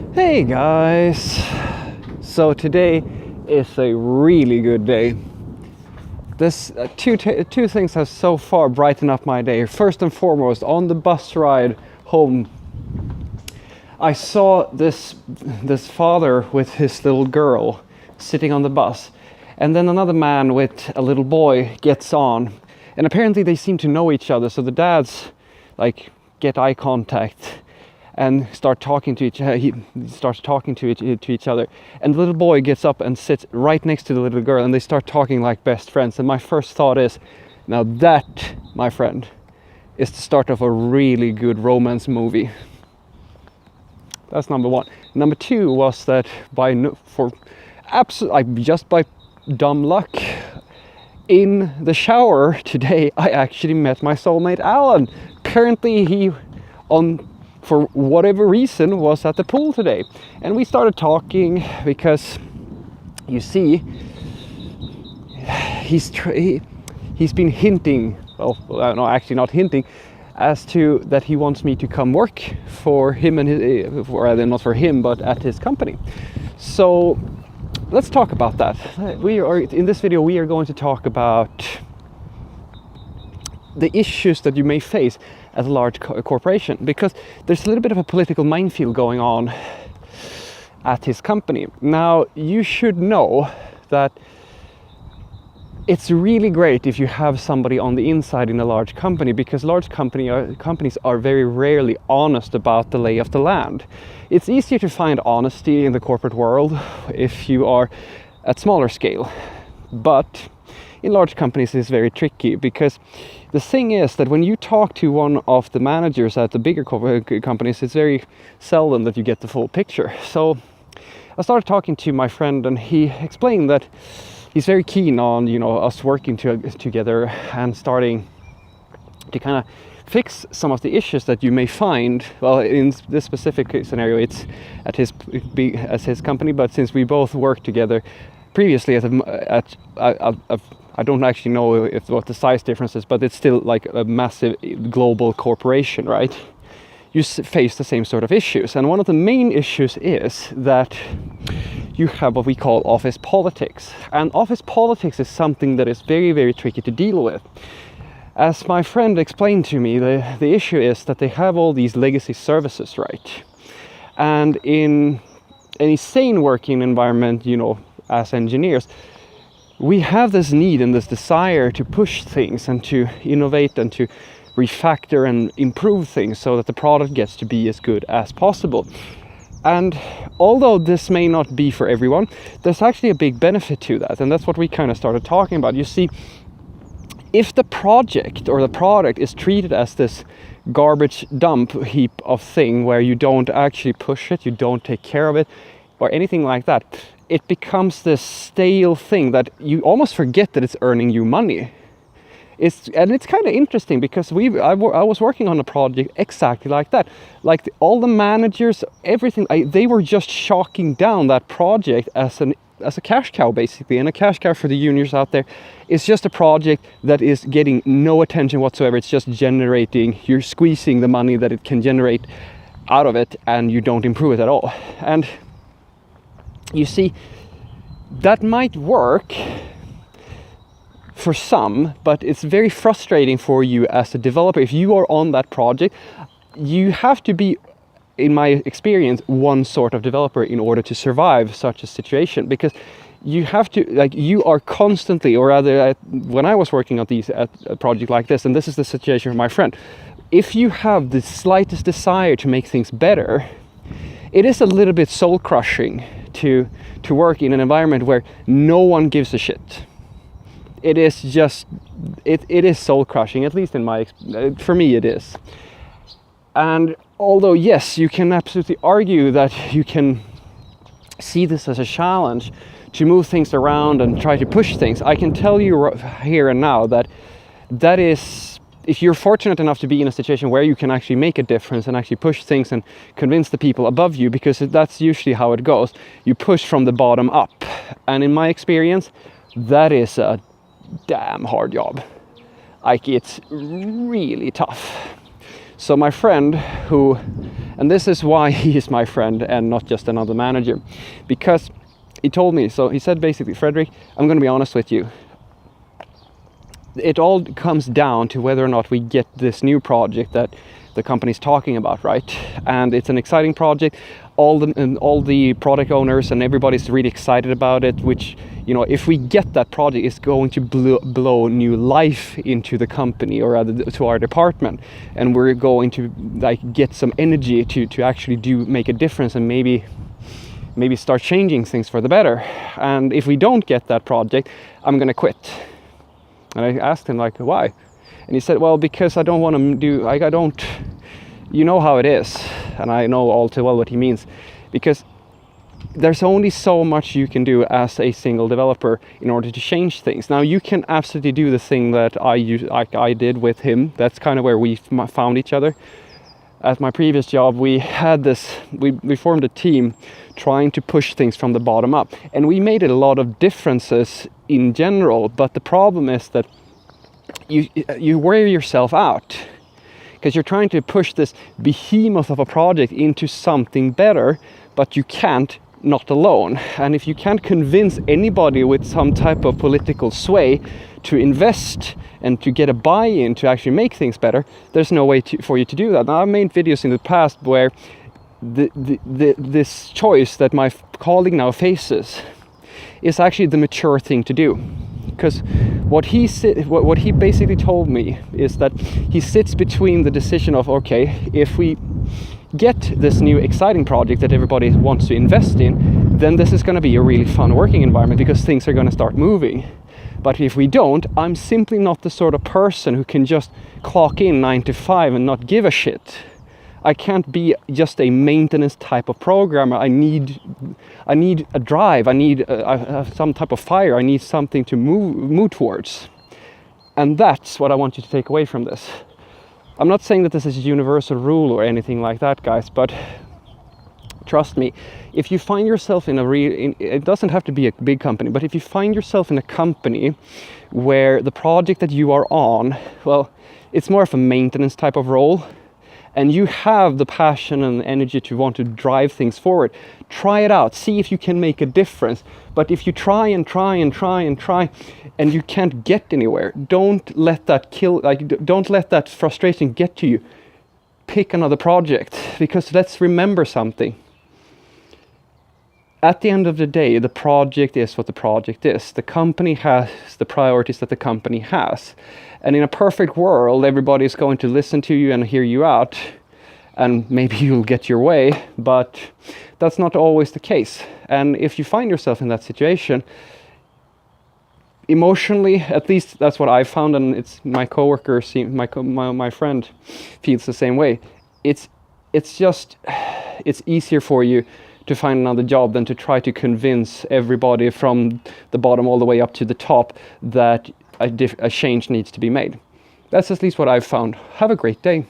Hey guys! So today is a really good day. This two things have so far brightened up my day. First and foremost, on the bus ride home, I saw this father with his little girl sitting on the bus, and then another man with a little boy gets on, and apparently they seem to know each other. So the dads get eye contact and start talking to each other. He starts talking to each other, and the little boy gets up and sits right next to the little girl, and they start talking like best friends. And my first thought is, now that, my friend, is the start of a really good romance movie. That's number one. Number two was that just by dumb luck, in the shower today, I actually met my soulmate Alan. Apparently he, for whatever reason, was at the pool today, and we started talking because, you see, he's been hinting, no, actually not hinting, as to that he wants me to come work for him and his, rather not for him, but at his company. So let's talk about that. In this video we are going to talk about the issues that you may face as a large corporation, because there's a little bit of a political minefield going on at his company. Now, you should know that it's really great if you have somebody on the inside in a large company, because large companies are very rarely honest about the lay of the land. It's easier to find honesty in the corporate world if you are at smaller scale, but in large companies it's very tricky, because the thing is that when you talk to one of the managers at the bigger companies, it's very seldom that you get the full picture. So I started talking to my friend, and he explained that he's very keen on, us working together and starting to kind of fix some of the issues that you may find. Well, in this specific scenario, it's at his company, but since we both worked together previously I don't actually know what the size difference is, but it's still like a massive global corporation, right? You face the same sort of issues, and one of the main issues is that you have what we call office politics, and office politics is something that is very, very tricky to deal with. As my friend explained to me, the issue is that they have all these legacy services, right? And in any sane working environment, as engineers, we have this need and this desire to push things and to innovate and to refactor and improve things so that the product gets to be as good as possible. And although this may not be for everyone, there's actually a big benefit to that, and that's what we kind of started talking about. You see, if the project or the product is treated as this garbage dump heap of thing where you don't actually push it, you don't take care of it or anything like that, it becomes this stale thing that you almost forget that it's earning you money. It's kind of interesting, because I was working on a project exactly like that. Like all the managers, everything, they were just shocking down that project as a cash cow, basically. And a cash cow, for the juniors out there, is just a project that is getting no attention whatsoever. It's just you're squeezing the money that it can generate out of it, and you don't improve it at all. And you see, that might work for some, but it's very frustrating for you as a developer. If you are on that project, you have to be, in my experience, one sort of developer in order to survive such a situation, because you have to, you are constantly, or rather, when I was working on a project like this, and this is the situation for my friend, if you have the slightest desire to make things better, it is a little bit soul crushing to work in an environment where no one gives a shit. It is just, it is soul crushing, at least for me it is. And although yes, you can absolutely argue that you can see this as a challenge to move things around and try to push things, I can tell you here and now that is, if you're fortunate enough to be in a situation where you can actually make a difference and actually push things and convince the people above you, because that's usually how it goes, you push from the bottom up. And in my experience, that is a damn hard job. It's really tough. So my friend who, and this is why he is my friend and not just another manager, because he told me, so he said basically, Fredrik, I'm going to be honest with you. It all comes down to whether or not we get this new project that the company's talking about, right? And it's an exciting project. All the product owners and everybody's really excited about it, which, you know, if we get that project, it's going to blow new life into the company, or rather to our department, and we're going to like get some energy to actually make a difference, and maybe start changing things for the better. And if we don't get that project, I'm gonna quit. And I asked him, like, why? And he said, well, because I don't want to do, like, I don't, you know how it is. And I know all too well what he means. Because there's only so much you can do as a single developer in order to change things. Now, you can absolutely do the thing that I did with him. That's kind of where we found each other. At my previous job, we had this, we formed a team trying to push things from the bottom up. And we made a lot of differences in general, but the problem is that you wear yourself out, because you're trying to push this behemoth of a project into something better, but you can't not alone. And if you can't convince anybody with some type of political sway to invest and to get a buy-in to actually make things better, there's no way for you to do that. Now, I've made videos in the past where this choice that my colleague now faces is actually the mature thing to do. Because what he basically told me is that he sits between the decision of, okay, if we get this new exciting project that everybody wants to invest in, then this is going to be a really fun working environment because things are going to start moving. But if we don't, I'm simply not the sort of person who can just clock in 9 to 5 and not give a shit. I can't be just a maintenance type of programmer. I need a drive. I need some type of fire. I need something to move towards. And that's what I want you to take away from this. I'm not saying that this is a universal rule or anything like that, guys, but trust me, if you find yourself in it doesn't have to be a big company, but if you find yourself in a company where the project that you are on, well, it's more of a maintenance type of role, and you have the passion and energy to want to drive things forward, try it out. See if you can make a difference. But if you try and you can't get anywhere, don't let that don't let that frustration get to you. Pick another project, because let's remember something. At the end of the day, the project is what the project is. The company has the priorities that the company has. And in a perfect world, everybody is going to listen to you and hear you out, and maybe you'll get your way, but that's not always the case. And if you find yourself in that situation, emotionally, at least that's what I found, and it's my coworker, my friend feels the same way. It's easier for you to find another job than to try to convince everybody from the bottom all the way up to the top that a change needs to be made. That's at least what I've found. Have a great day.